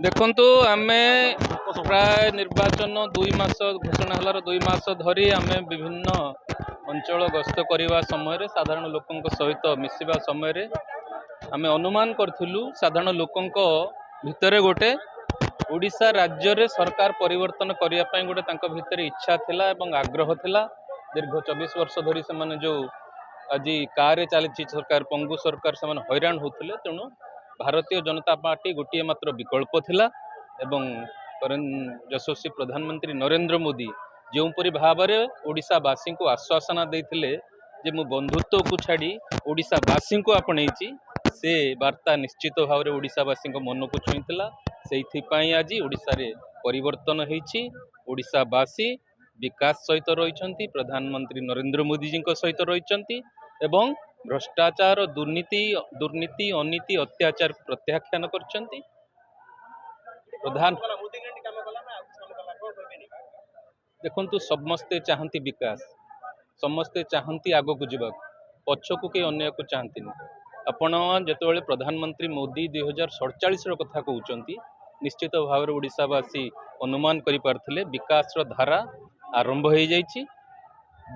ଦେଖନ୍ତୁ ଆମେ ପ୍ରାୟ ନିର୍ବାଚନ 2 ମାସ ଘୋଷଣା ହେଲାର 2 ମାସ ଧରି ଆମେ ବିଭିନ୍ନ ଅଞ୍ଚଳ ଗସ୍ତ କରିବା ସମୟରେ ସାଧାରଣ ଲୋକଙ୍କ ସହିତ ମିଶିବା ସମୟରେ ଆମେ ଅନୁମାନ କରିଥିଲୁ ସାଧାରଣ ଲୋକଙ୍କ ଭିତରେ ଗୋଟେ ଓଡ଼ିଶା ରାଜ୍ୟରେ ସରକାର ପରିବର୍ତ୍ତନ କରିବା ପାଇଁ ଗୋଟେ ତାଙ୍କ ଭିତରେ ଇଚ୍ଛା ଥିଲା ଏବଂ ଆଗ୍ରହ ଥିଲା। ଦୀର୍ଘ 24 ବର୍ଷ ଧରି ସେମାନେ ଯେଉଁ ଆଜି କାରେ ଚାଲିଛି ସରକାର ପଙ୍ଗୁ ସରକାର ସେମାନେ ହଇରାଣ ହେଉଥିଲେ। ତେଣୁ ଭାରତୀୟ ଜନତା ପାର୍ଟି ଗୋଟିଏ ମାତ୍ର ବିକଳ୍ପ ଥିଲା ଏବଂ ଯଶସ୍ୱୀ ପ୍ରଧାନମନ୍ତ୍ରୀ ନରେନ୍ଦ୍ର ମୋଦି ଯେଉଁପରି ଭାବରେ ଓଡ଼ିଶାବାସୀଙ୍କୁ ଆଶ୍ୱାସନା ଦେଇଥିଲେ ଯେ ମୁଁ ବନ୍ଧୁତ୍ୱକୁ ଛାଡ଼ି ଓଡ଼ିଶାବାସୀଙ୍କୁ ଆପଣେଇଛି, ସେ ବାର୍ତ୍ତା ନିଶ୍ଚିତ ଭାବରେ ଓଡ଼ିଶାବାସୀଙ୍କ ମନକୁ ଛୁଇଁଥିଲା। ସେଇଥିପାଇଁ ଆଜି ଓଡ଼ିଶାରେ ପରିବର୍ତ୍ତନ ହେଇଛି। ଓଡ଼ିଶାବାସୀ ବିକାଶ ସହିତ ରହିଛନ୍ତି, ପ୍ରଧାନମନ୍ତ୍ରୀ ନରେନ୍ଦ୍ର ମୋଦିଜୀଙ୍କ ସହିତ ରହିଛନ୍ତି ଏବଂ ଭ୍ରଷ୍ଟାଚାର ଦୁର୍ନୀତି ଅନୀତି ଅତ୍ୟାଚାରକୁ ପ୍ରତ୍ୟାଖ୍ୟାନ କରିଛନ୍ତି। ଦେଖନ୍ତୁ ସମସ୍ତେ ଚାହାନ୍ତି ବିକାଶ, ସମସ୍ତେ ଚାହାନ୍ତି ଆଗକୁ ଯିବାକୁ, ପଛକୁ କେହି ଅନ୍ୟକୁ ଚାହାନ୍ତିନି। ଆପଣ ଯେତେବେଳେ ପ୍ରଧାନମନ୍ତ୍ରୀ ମୋଦି 2047ର କଥା କହୁଛନ୍ତି, ନିଶ୍ଚିତ ଭାବରେ ଓଡ଼ିଶାବାସୀ ଅନୁମାନ କରିପାରିଥିଲେ ବିକାଶର ଧାରା ଆରମ୍ଭ ହୋଇଯାଇଛି।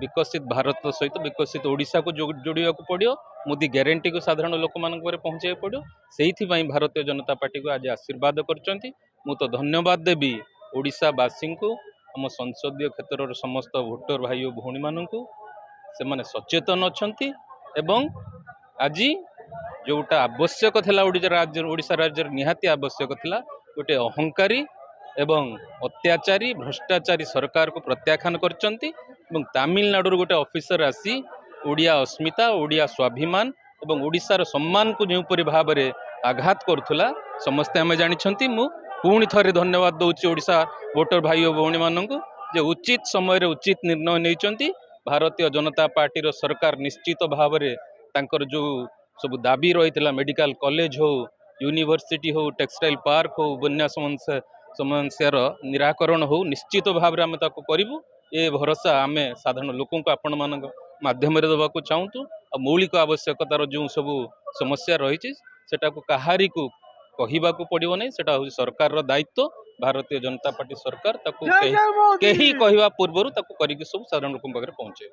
ବିକଶିତ ଭାରତ ସହିତ ବିକଶିତ ଓଡ଼ିଶାକୁ ଯୋଡ଼ିବାକୁ ପଡ଼ିବ। ମୋଦି ଗ୍ୟାରେଣ୍ଟିକୁ ସାଧାରଣ ଲୋକମାନଙ୍କ ଉପରେ ପହଞ୍ଚାଇବାକୁ ପଡ଼ିବ। ସେଇଥିପାଇଁ ଭାରତୀୟ ଜନତା ପାର୍ଟିକୁ ଆଜି ଆଶୀର୍ବାଦ କରିଛନ୍ତି। ମୁଁ ତ ଧନ୍ୟବାଦ ଦେବି ଓଡ଼ିଶାବାସୀଙ୍କୁ, ଆମ ସଂସଦୀୟ କ୍ଷେତ୍ରର ସମସ୍ତ ଭୋଟର ଭାଇ ଓ ଭଉଣୀମାନଙ୍କୁ। ସେମାନେ ସଚେତନ ଅଛନ୍ତି ଏବଂ ଆଜି ଯେଉଁଟା ଆବଶ୍ୟକ ଥିଲା ଓଡ଼ିଶା ରାଜ୍ୟରେ ନିହାତି ଆବଶ୍ୟକ ଥିଲା, ଗୋଟେ ଅହଙ୍କାରୀ ଏବଂ ଅତ୍ୟାଚାରୀ ଭ୍ରଷ୍ଟାଚାରୀ ସରକାରକୁ ପ୍ରତ୍ୟାଖ୍ୟାନ କରିଛନ୍ତି ଏବଂ ତାମିଲନାଡୁରୁ ଗୋଟେ ଅଫିସର ଆସି ଓଡ଼ିଆ ଅସ୍ମିତା, ଓଡ଼ିଆ ସ୍ୱାଭିମାନ ଏବଂ ଓଡ଼ିଶାର ସମ୍ମାନକୁ ଯେଉଁପରି ଭାବରେ ଆଘାତ କରୁଥିଲା ସମସ୍ତେ ଆମେ ଜାଣିଛନ୍ତି। ମୁଁ ପୁଣି ଥରେ ଧନ୍ୟବାଦ ଦେଉଛି ଓଡ଼ିଶା ଭୋଟର ଭାଇ ଓ ଭଉଣୀମାନଙ୍କୁ ଯେ ଉଚିତ ସମୟରେ ଉଚିତ ନିର୍ଣ୍ଣୟ ନେଇଛନ୍ତି। ଭାରତୀୟ ଜନତା ପାର୍ଟିର ସରକାର ନିଶ୍ଚିତ ଭାବରେ ତାଙ୍କର ଯେଉଁ ସବୁ ଦାବି ରହିଥିଲା, ମେଡ଼ିକାଲ କଲେଜ ହେଉ, ୟୁନିଭର୍ସିଟି ହେଉ, ଟେକ୍ସଟାଇଲ ପାର୍କ ହେଉ, ବନ୍ୟା ସମସ୍ୟାର ନିରାକରଣ ହେଉ, ନିଶ୍ଚିତ ଭାବରେ ଆମେ ତାକୁ କରିବୁ। ଏ ଭରସା ଆମେ ସାଧାରଣ ଲୋକଙ୍କୁ ଆପଣମାନଙ୍କ ମାଧ୍ୟମରେ ଦେବାକୁ ଚାହୁଁଛୁ। ଆଉ ମୌଳିକ ଆବଶ୍ୟକତାର ଯେଉଁ ସବୁ ସମସ୍ୟା ରହିଛି ସେଟାକୁ କାହାରିକୁ କହିବାକୁ ପଡ଼ିବ ନାହିଁ, ସେଟା ହେଉଛି ସରକାରର ଦାୟିତ୍ୱ। ଭାରତୀୟ ଜନତା ପାର୍ଟି ସରକାର ତାକୁ କେହି କହିବା ପୂର୍ବରୁ ତାକୁ କରିକି ସବୁ ସାଧାରଣ ଲୋକଙ୍କ ପାଖରେ ପହଞ୍ଚାଇବ।